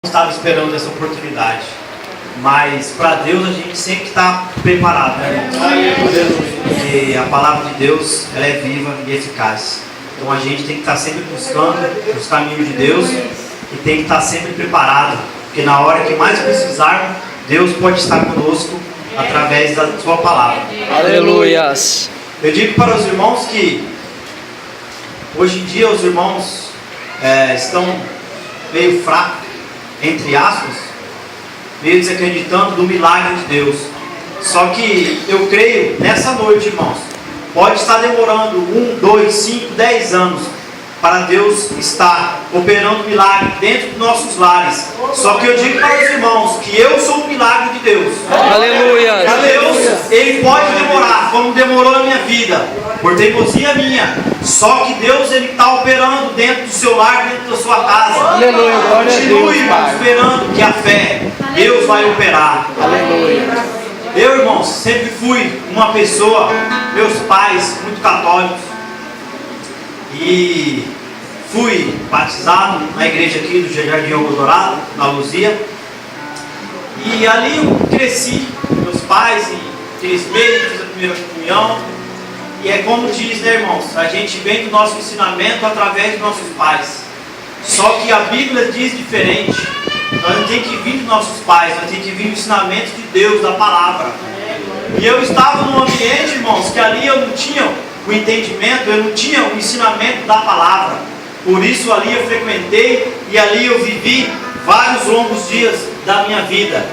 Estava esperando essa oportunidade, mas para Deus a gente sempre está preparado, né? E a palavra de Deus, ela é viva e eficaz. Então a gente tem que estar sempre buscando os caminhos de Deus e tem que estar sempre preparado, porque na hora que mais precisarmos, Deus pode estar conosco através da sua palavra. Aleluias. Eu digo para os irmãos que hoje em dia os irmãos estão meio fracos, entre aspas, meio desacreditando do milagre de Deus. Só que eu creio nessa noite, irmãos, pode estar demorando 1, 2, 5, 10 anos para Deus estar operando milagre dentro dos nossos lares. Só que eu digo para os irmãos que eu sou o milagre de Deus. Aleluia. Deus, Ele pode demorar, como demorou na minha vida, por teimosia minha. Só que Deus, Ele está operando dentro do seu lar, dentro da sua casa. Aleluia. Continue, irmãos, esperando que a fé, Deus vai operar. Aleluia. Eu, irmãos, sempre fui uma pessoa, meus pais, muito católicos. E fui batizado na igreja aqui do Jardim Eldorado, na Luzia. E ali eu cresci, meus pais, e cresci, fiz a primeira comunhão. E é como diz, né, irmãos? A gente vem do nosso ensinamento através dos nossos pais. Só que a Bíblia diz diferente. Nós não temos que vir dos nossos pais, nós temos que vir do ensinamento de Deus, da palavra. E eu estava num ambiente, irmãos, que ali eu não tinha o entendimento, eu não tinha o ensinamento da palavra. Por isso ali eu frequentei e ali eu vivi vários longos dias da minha vida.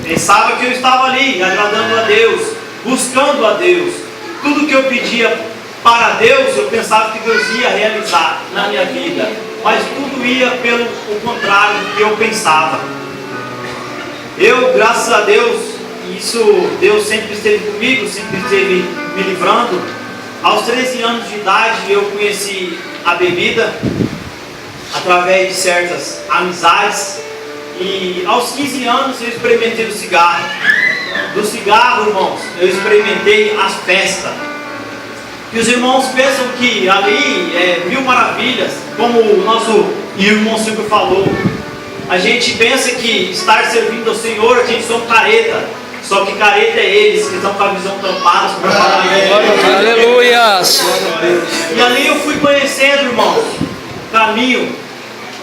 Pensava que eu estava ali agradando a Deus, buscando a Deus. Tudo que eu pedia para Deus, eu pensava que Deus ia realizar na minha vida. Mas tudo ia pelo contrário do que eu pensava. Eu, graças a Deus, isso Deus sempre esteve comigo, sempre esteve me livrando. Aos 13 anos de idade eu conheci a bebida através de certas amizades. E aos 15 anos eu experimentei o cigarro. Do cigarro, irmãos, eu experimentei as festas. E os irmãos pensam que ali é mil maravilhas, como o nosso irmão sempre falou. A gente pensa que estar servindo ao Senhor, a gente são careta. Só que careta é eles que estão com a visão tampada. Aleluias. E ali eu fui conhecendo, irmãos, o caminho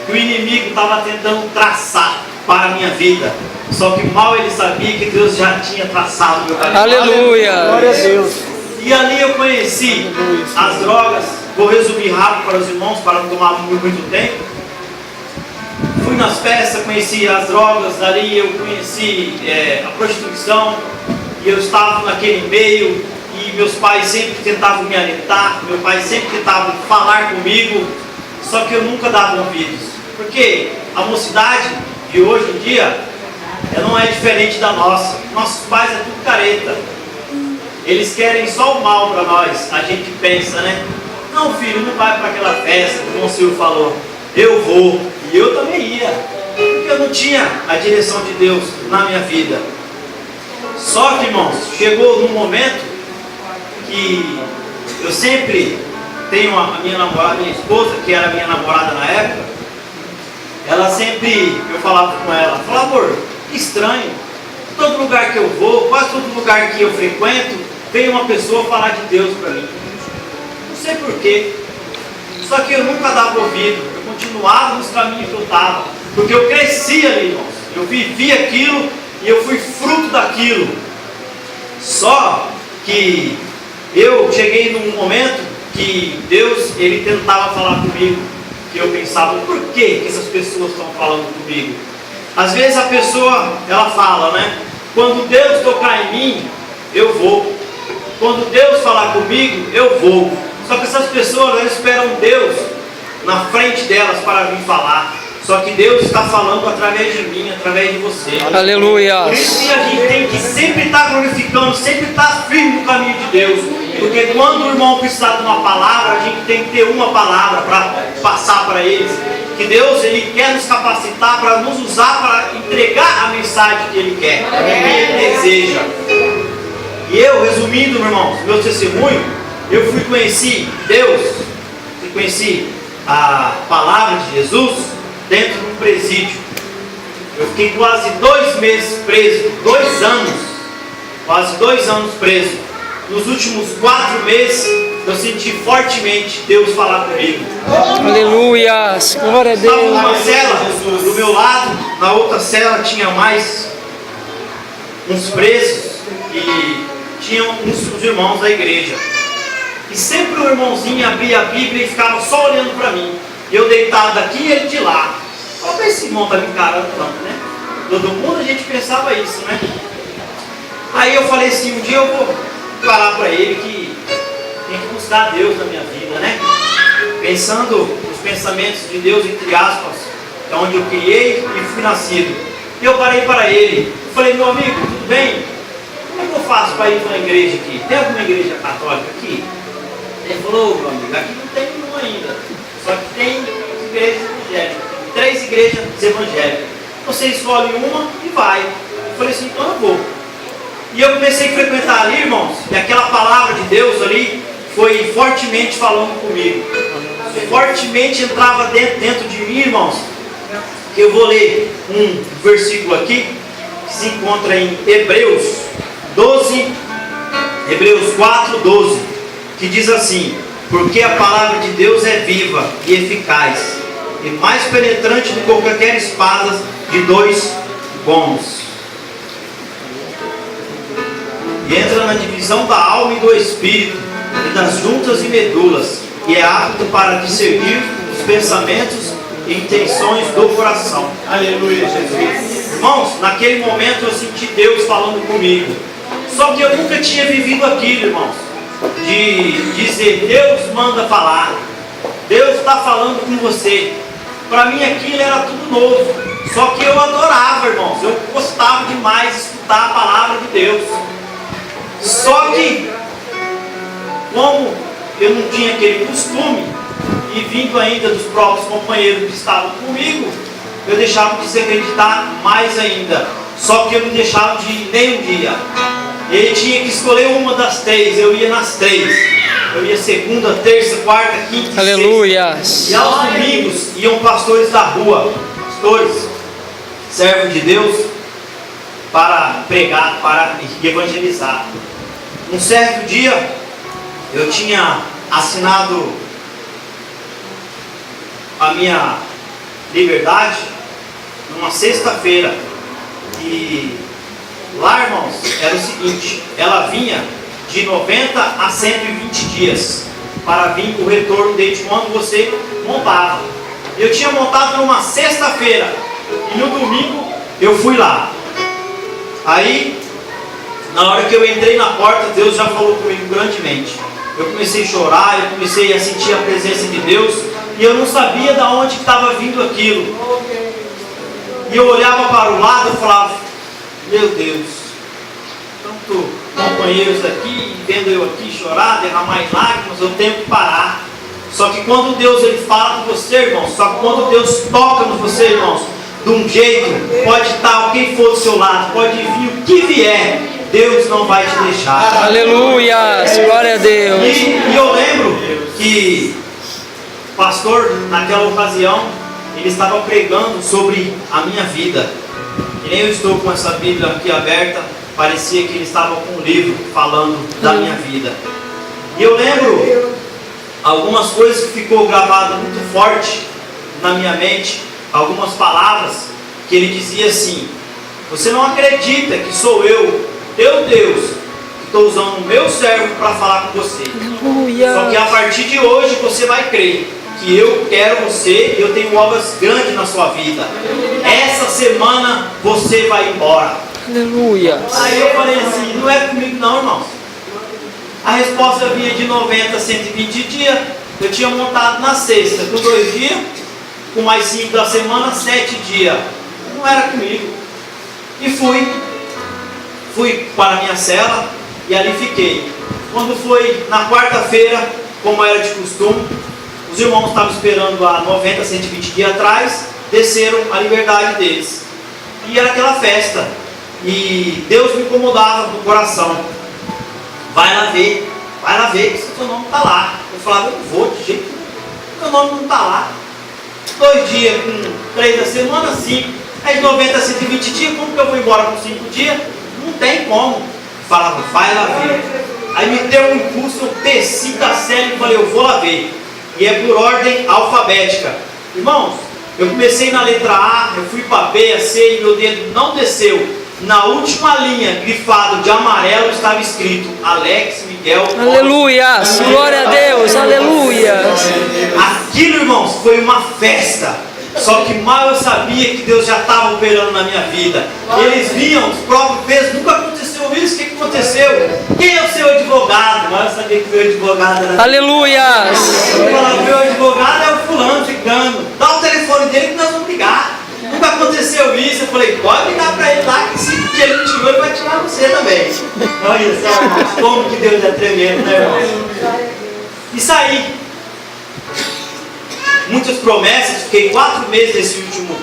que o inimigo estava tentando traçar para a minha vida. Só que mal ele sabia que Deus já tinha traçado o meu caminho. Aleluia. Glória a Deus. E ali eu conheci as drogas. Vou resumir rápido para os irmãos, para não tomar muito tempo. Fui nas festas, conheci as drogas. Dali eu conheci a prostituição. E eu estava naquele meio. E meus pais sempre tentavam me alertar. Meu pai sempre tentava falar comigo. Só que eu nunca dava ouvidos. Porque a mocidade de hoje em dia, ela não é diferente da nossa. Nossos pais é tudo careta. Eles querem só o mal para nós. A gente pensa, né? Não, filho, não vai para aquela festa, como o senhor falou. Eu vou. E eu também ia. Porque eu não tinha a direção de Deus na minha vida. Só que, irmãos, chegou num momento que eu sempre tenho a minha namorada, minha esposa, que era minha namorada na época. Ela sempre, eu falava com ela, falava, amor, que estranho. Todo lugar que eu vou, quase todo lugar que eu frequento, vem uma pessoa falar de Deus para mim. Não sei porquê. Só que eu nunca dava ouvido. Eu continuava nos caminhos que eu estava. Porque eu cresci ali, irmãos. Eu vivi aquilo e eu fui fruto daquilo. Só que eu cheguei num momento que Deus, Ele tentava falar comigo. Que eu pensava, por que essas pessoas estão falando comigo? Às vezes a pessoa, ela fala, né? Quando Deus tocar em mim, eu vou. Quando Deus falar comigo, eu vou. Só que essas pessoas, elas esperam Deus na frente delas para vir falar. Só que Deus está falando através de mim, através de você. Aleluia. Por isso que a gente tem que sempre estar glorificando, sempre estar firme no caminho de Deus. Porque quando o irmão precisar de uma palavra, a gente tem que ter uma palavra para passar para eles. Que Deus, Ele quer nos capacitar para nos usar para entregar a mensagem que Ele quer, que Ele deseja. E eu, resumindo, meu irmão, meu testemunho, eu conheci Deus, conheci a palavra de Jesus dentro de um presídio. Eu fiquei quase 2 meses preso, 2 anos, quase 2 anos preso. Nos últimos 4 meses, eu senti fortemente Deus falar comigo. Aleluia. Glória a Estava numa Deus. cela do meu lado, na outra cela tinha mais uns presos e tinham uns irmãos da igreja. E sempre o irmãozinho abria a Bíblia e ficava só olhando para mim. Eu deitado daqui e ele de lá. Olha esse irmão está me encarando tanto, né? Todo mundo a gente pensava isso, né? Aí eu falei assim, um dia eu vou falar para ele que tem que buscar Deus na minha vida, né? Pensando nos pensamentos de Deus, entre aspas, é onde eu criei e fui nascido. E eu parei para ele. Eu falei, meu amigo, tudo bem? Como é que eu faço para ir para uma igreja aqui? Tem alguma igreja católica aqui? Ele falou, meu amigo, aqui não tem nenhuma ainda. Só que tem igrejas evangélicas. 3 igrejas evangélicas. Você escolhe uma e vai. Eu falei assim, então eu vou. E eu comecei a frequentar ali, irmãos, e aquela palavra de Deus ali foi fortemente falando comigo. Fortemente entrava dentro de mim, irmãos. Eu vou ler um versículo aqui, que se encontra em Hebreus 12, Hebreus 4, 12, que diz assim: porque a palavra de Deus é viva e eficaz, e mais penetrante do que qualquer espada de 2 gumes. E entra na divisão da alma e do espírito, e das juntas e medulas, e é apto para discernir os pensamentos e intenções do coração. Aleluia, Jesus. Irmãos, naquele momento eu senti Deus falando comigo. Só que eu nunca tinha vivido aquilo, irmãos, de dizer, Deus manda falar, Deus está falando com você. Para mim aquilo era tudo novo. Só que eu adorava, irmãos, eu gostava demais de escutar a palavra de Deus. Só que, como eu não tinha aquele costume, e vindo ainda dos próprios companheiros que estavam comigo, eu deixava de se acreditar mais ainda. Só que eu não deixava de ir nem um dia. Ele tinha que escolher uma das 3, eu ia nas 3. Eu ia segunda, terça, quarta, quinta e Aleluia. sexta. E aos domingos iam pastores da rua, pastores, servos de Deus, para pregar, para evangelizar. Um certo dia, eu tinha assinado a minha liberdade numa sexta-feira. E lá, irmãos, era o seguinte, ela vinha de 90 a 120 dias para vir o retorno desde quando você montava. Eu tinha montado numa sexta-feira e no domingo eu fui lá. Aí, na hora que eu entrei na porta, Deus já falou comigo grandemente. Eu comecei a chorar, eu comecei a sentir a presença de Deus e eu não sabia de onde estava vindo aquilo. E eu olhava para o lado e falava, meu Deus, tanto companheiros aqui, vendo eu aqui chorar, derramar em lágrimas, eu tenho que parar. Só que quando Deus ele fala com você, irmãos, só que quando Deus toca em você, irmãos, de um jeito, pode estar quem for do seu lado, pode vir o que vier, Deus não vai te deixar. Aleluia. Glória a Deus. E eu lembro que o pastor, naquela ocasião, ele estava pregando sobre a minha vida. E nem eu estou com essa Bíblia aqui aberta, parecia que ele estava com um livro falando da minha vida. E eu lembro algumas coisas que ficou gravado muito forte na minha mente, algumas palavras que ele dizia assim: você não acredita que sou eu, teu Deus, que estou usando o meu servo para falar com você. Aleluia. Só que a partir de hoje você vai crer que eu quero você e eu tenho obras grandes na sua vida. Essa semana você vai embora. Aleluia. Aí eu falei assim, não é comigo não, irmãos. A resposta vinha de 90 a 120 dias. Eu tinha montado na sexta, com 2 dias, com mais 5 da semana, 7 dias. Não era comigo. E fui para a minha cela e ali fiquei. Quando foi na quarta-feira, como era de costume, os irmãos estavam esperando há 90, 120 dias atrás, desceram a liberdade deles. E era aquela festa. E Deus me incomodava no coração. Vai lá ver, que seu nome está lá. Eu falava, eu não vou de jeito nenhum. Meu nome não está lá. 2 dias, com 3 da semana, 5. Aí de 90 a 120 dias, como que eu vou embora com 5 dias? Não tem como. Falava, vai lá ver. Aí me deu um impulso, eu desci da série e falei, eu vou lá ver. E é por ordem alfabética. Irmãos, eu comecei na letra A, eu fui para B, a C e meu dedo não desceu. Na última linha, grifado de amarelo, estava escrito Alex Miguel. Aleluia! Glória a Deus! Aleluia! Aquilo, irmãos, foi uma festa. Só que mal eu sabia que Deus já estava operando na minha vida. Eles vinham, os próprios pesos, nunca aconteceu isso, o que aconteceu? Quem é o seu advogado? Mal eu sabia que o meu advogado era... Aleluia! Eu falava, meu advogado é o fulano, ficando. Dá o telefone dele que nós vamos ligar. Nunca aconteceu isso. Eu falei, pode ligar para ele lá, que se ele não tirou, ele vai tirar você também. Olha só, irmãos, como que Deus é tremendo, né, irmãos? E saí. Muitas promessas, fiquei 4 meses nesse último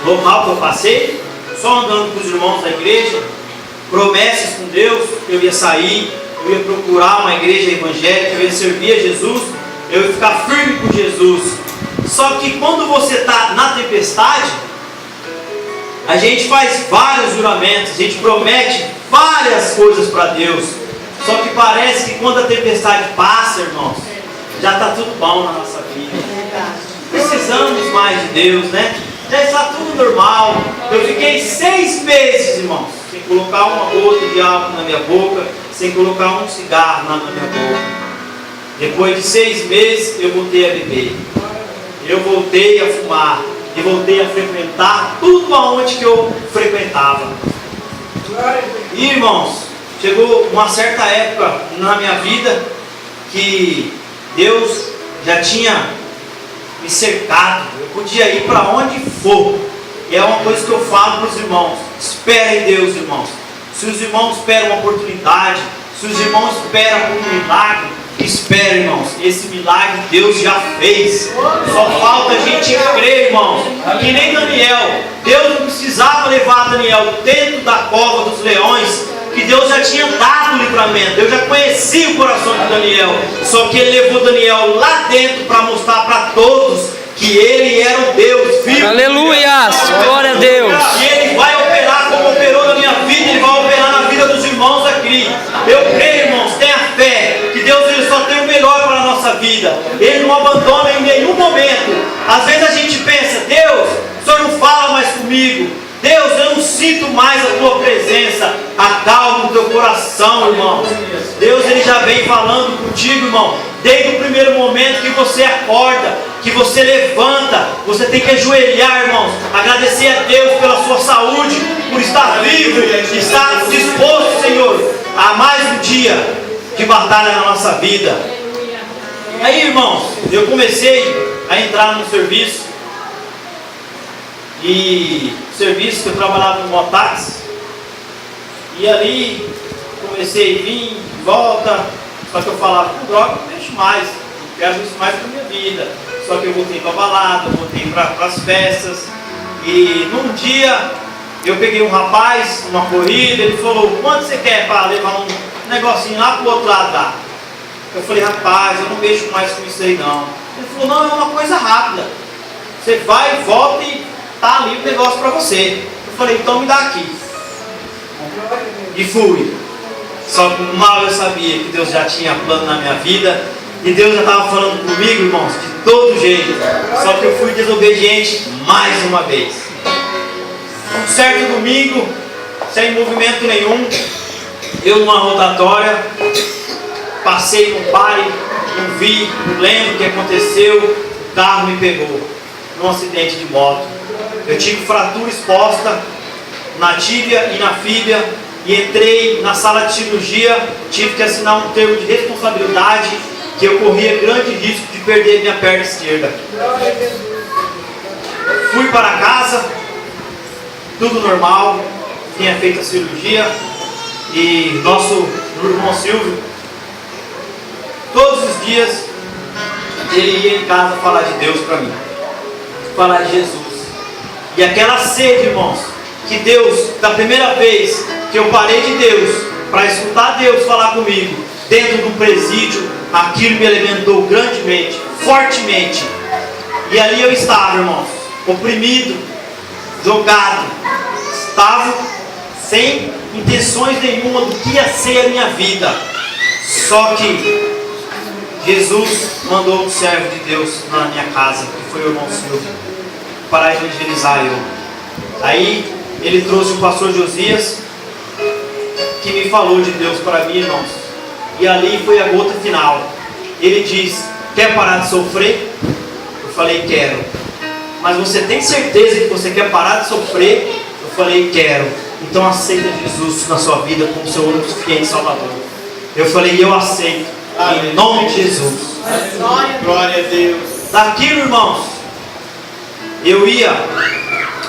local que eu passei, só andando com os irmãos da igreja, promessas com Deus, eu ia sair, eu ia procurar uma igreja evangélica, eu ia servir a Jesus, eu ia ficar firme com Jesus. Só que quando você está na tempestade, a gente faz vários juramentos, a gente promete várias coisas para Deus, só que parece que quando a tempestade passa, irmãos, já está tudo bom na nossa vida. Precisamos mais de Deus, né? Já está tudo normal. Eu fiquei 6 meses, irmãos, sem colocar uma gota de álcool na minha boca, sem colocar um cigarro na minha boca. Depois de 6 meses, eu voltei a beber. Eu voltei a fumar. E voltei a frequentar tudo aonde que eu frequentava. E, irmãos, chegou uma certa época na minha vida que Deus já tinha me cercado, eu podia ir para onde for. E é uma coisa que eu falo para os irmãos: espere em Deus, irmãos. Se os irmãos esperam uma oportunidade, se os irmãos esperam um milagre, espere, irmãos. Esse milagre Deus já fez. Só falta a gente crer, irmãos. Que nem Daniel. Deus não precisava levar Daniel dentro da cova dos leões, que Deus já tinha dado o livramento. Eu já conhecia o coração de Daniel. Só que ele levou Daniel lá dentro para mostrar para todos que ele era o Deus vivo. Aleluia! Glória a Deus! E ele vai operar como operou na minha vida, ele vai operar na vida dos irmãos aqui. Eu creio, irmãos, tenha fé, que Deus ele só tem o melhor para a nossa vida. Ele não abandona em nenhum momento. Às vezes a gente pensa, Deus, o Senhor não fala mais comigo. Deus, eu não sinto mais a tua presença. Acalma o teu coração, irmão. Deus, ele já vem falando contigo, irmão, desde o primeiro momento que você acorda, que você levanta. Você tem que ajoelhar, irmãos, agradecer a Deus pela sua saúde, por estar vivo, estar disposto, Senhor, a mais um dia de batalha na nossa vida. Aí, irmãos, eu comecei a entrar no serviço. E serviço que eu trabalhava no mototáxi, e ali comecei a vir, volta, só que eu falava, com droga não deixo mais, não quero isso mais para minha vida. Só que eu voltei para a balada, voltei para as festas, e num dia eu peguei um rapaz, uma corrida, ele falou, quanto você quer para levar um negocinho lá para o outro lado lá? Eu falei, rapaz, eu não mexo mais com isso aí não. Ele falou, não, é uma coisa rápida, você vai, volta e tá ali o negócio para você. Eu falei, então me dá aqui. E fui. Só que mal eu sabia que Deus já tinha plano na minha vida. E Deus já estava falando comigo, irmãos, de todo jeito. Só que eu fui desobediente mais uma vez. Um certo domingo, sem movimento nenhum, eu numa rotatória, passei no pare, não vi, não lembro o que aconteceu, o carro me pegou num acidente de moto. Eu tive fratura exposta na tíbia e na fíbia e entrei na sala de cirurgia, tive que assinar um termo de responsabilidade que eu corria grande risco de perder minha perna esquerda. Fui para casa, tudo normal, tinha feito a cirurgia e nosso irmão Silvio, todos os dias ele ia em casa falar de Deus para mim, falar de Jesus. E aquela sede, irmãos, que Deus, da primeira vez que eu parei de Deus, para escutar Deus falar comigo, dentro do presídio, aquilo me alimentou grandemente, fortemente. E ali eu estava, irmãos, oprimido, jogado. Estava sem intenções nenhuma do que ia ser a minha vida. Só que Jesus mandou um servo de Deus na minha casa, que foi o irmão Silvio, para evangelizar eu. Aí ele trouxe o pastor Josias, que me falou de Deus para mim, irmãos. E ali foi a gota final. Ele diz: quer parar de sofrer? Eu falei: quero. Mas você tem certeza que você quer parar de sofrer? Eu falei: quero. Então aceita Jesus na sua vida como seu único suficiente Salvador. Eu falei: eu aceito. Em nome de Jesus. Glória a Deus. Daquilo, irmãos, eu ia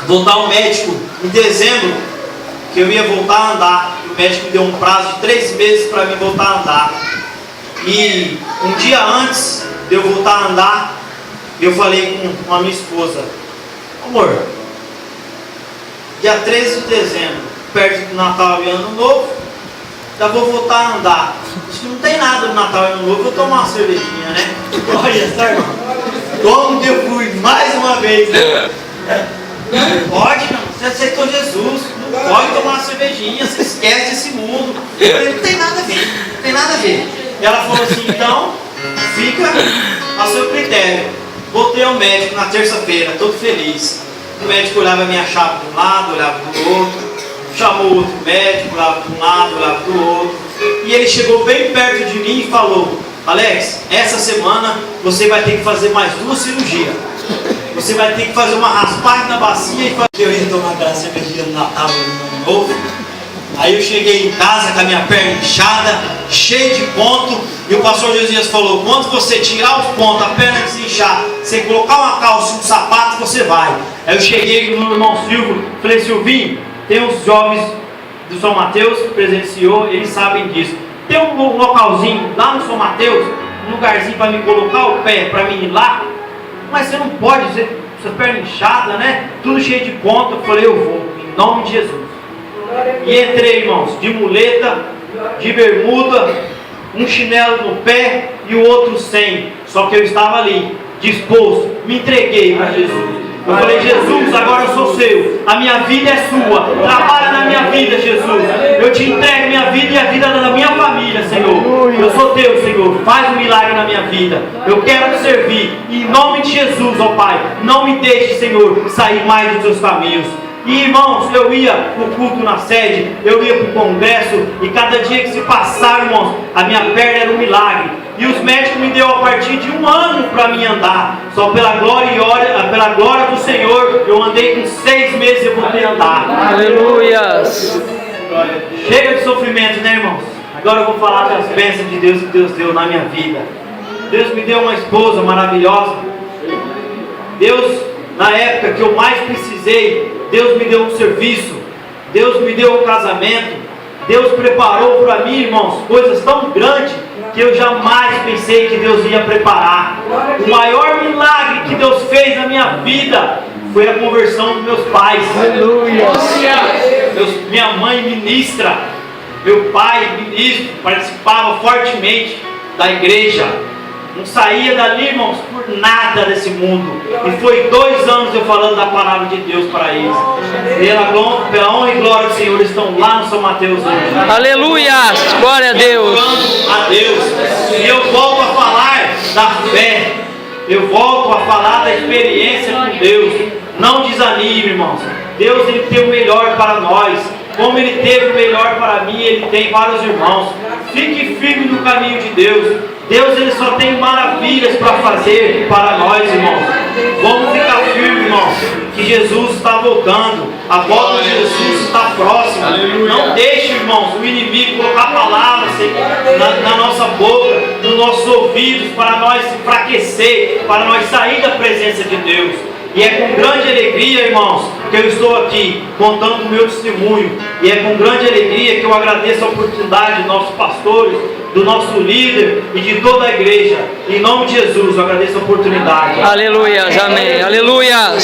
voltar ao médico em dezembro, que eu ia voltar a andar. O médico me deu um prazo de 3 meses para mim voltar a andar. E um dia antes de eu voltar a andar, eu falei com a minha esposa: amor, dia 13 de dezembro, perto do Natal e Ano Novo, já vou voltar a andar. Acho que não tem nada no Natal e Ano Novo, eu vou tomar uma cervejinha, né? Olha só, irmão, como que eu fui mais uma vez, né? Pode, não, você aceitou Jesus, não pode tomar uma cervejinha, você esquece desse mundo. Eu falei: não tem nada a ver, não tem nada a ver. E ela falou assim: então, fica a seu critério. Voltei ao médico na terça-feira, todo feliz. O médico olhava a minha chave de um lado, olhava do outro, chamou outro médico, olhava de um lado, olhava do outro. E ele chegou bem perto de mim e falou: Alex, essa semana você vai ter que fazer mais 2 cirurgias. Você vai ter que fazer uma raspagem na bacia e fazer. Eu ia tomar aquela cervejinha no Natal e no Ano Novo. Aí eu cheguei em casa com a minha perna inchada, cheia de ponto, e o pastor Josias falou: quando você tirar os pontos, a perna desinchar, você colocar uma calça e um sapato, você vai. Aí eu cheguei no irmão Silvio, falei: Silvinho, tem uns jovens do São Mateus que presenciou, eles sabem disso. Tem um localzinho lá no São Mateus, um lugarzinho para me colocar o pé, para mim ir lá. Mas você não pode, sua perna inchada, né? Tudo cheio de ponto. Eu falei: eu vou, em nome de Jesus. E entrei, irmãos, de muleta, de bermuda, um chinelo no pé e o outro sem. Só que eu estava ali, disposto, me entreguei para Jesus. Eu falei: Jesus, agora eu sou seu, a minha vida é sua, trabalha na minha vida, Jesus. Eu te entrego minha vida e a vida da minha família, Senhor. Eu sou teu, Senhor, faz um milagre na minha vida. Eu quero te servir, em nome de Jesus, ó Pai. Não me deixe, Senhor, sair mais dos teus caminhos. E irmãos, eu ia para o culto na sede, eu ia para o congresso, e cada dia que se passava, irmãos, a minha perna era um milagre. E os médicos me deu a partir de 1 ano para mim andar. Só pela glória do Senhor, eu andei com 6 meses e eu voltei a andar. Aleluia. Chega de sofrimento, né, irmãos? Agora eu vou falar das bênçãos de Deus que Deus deu na minha vida. Deus me deu uma esposa maravilhosa. Deus, na época que eu mais precisei, Deus me deu um serviço. Deus me deu um casamento. Deus preparou para mim, irmãos, coisas tão grandes que eu jamais pensei que Deus ia preparar. O maior milagre que Deus fez na minha vida foi a conversão dos meus pais. Aleluia. Minha mãe ministra, meu pai ministro, participava fortemente da igreja. Não saía dali, irmãos, por nada desse mundo. E foi 2 anos eu falando da palavra de Deus para eles. Pela honra e glória do Senhor, eles estão lá no São Mateus hoje. Aleluia! Glória a Deus! A Deus. E eu volto a falar da fé. Eu volto a falar da experiência com Deus. Não desanime, irmãos. Deus, Ele tem o melhor para nós. Como Ele teve o melhor para mim, Ele tem para os irmãos. Fique firme no caminho de Deus. Deus, Ele só tem maravilhas para fazer para nós, irmãos. Vamos ficar firmes, irmãos, que Jesus está voltando. A volta de Jesus está próxima. Não deixe, irmãos, o inimigo colocar palavras na nossa boca, nos nossos ouvidos, para nós se enfraquecer, para nós sair da presença de Deus. E é com grande alegria, irmãos, que eu estou aqui contando o meu testemunho. E é com grande alegria que eu agradeço a oportunidade dos nossos pastores, do nosso líder e de toda a igreja. Em nome de Jesus, eu agradeço a oportunidade. Aleluia, amém. Aleluia.